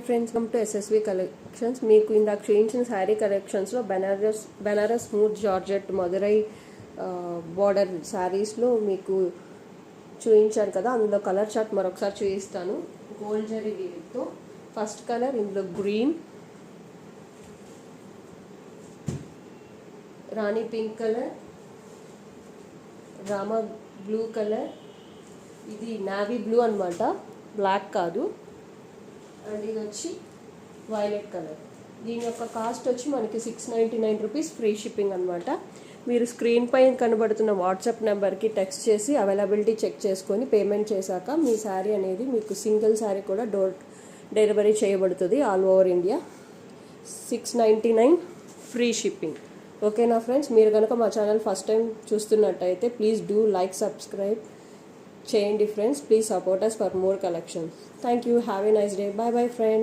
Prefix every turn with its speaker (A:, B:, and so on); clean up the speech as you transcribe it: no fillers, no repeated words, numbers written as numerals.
A: Friends, welcome to SSV collections. మీకు ఇందాక చూపించిన శారీ కలెక్షన్స్లో Banaras smooth georgette Madurai border శారీస్లో మీకు చూపించాను కదా, అందులో కలర్ చార్ట్ మరొకసారి చూపిస్తాను. గోల్డ్ జరీ వీవింగ్తో ఫస్ట్ కలర్ ఇందులో green, rani pink colour, Rama blue colour, ఇది నావీ బ్లూ అనమాట, బ్లాక్ కాదు, అండ్ ఇది వచ్చి వైలెట్ కలర్. దీని యొక్క కాస్ట్ వచ్చి మనకి 699 రూపీస్, ఫ్రీ షిప్పింగ్ అనమాట. మీరు స్క్రీన్ పైన కనబడుతున్న వాట్సాప్ నెంబర్కి టెక్స్ట్ చేసి అవైలబిలిటీ చెక్ చేసుకొని పేమెంట్ చేశాక మీ శారీ అనేది మీకు సింగిల్ శారీ కూడా డోర్ డెలివరీ చేయబడుతుంది all over India. 699 free shipping. ఓకేనా ఫ్రెండ్స్? మీరు కనుక మా ఛానల్ ఫస్ట్ టైం చూస్తున్నట్టయితే ప్లీజ్ డూ లైక్, సబ్స్క్రైబ్ చేయండి friends. Please support us for more collections. Thank you. Have a nice day. Bye bye friends.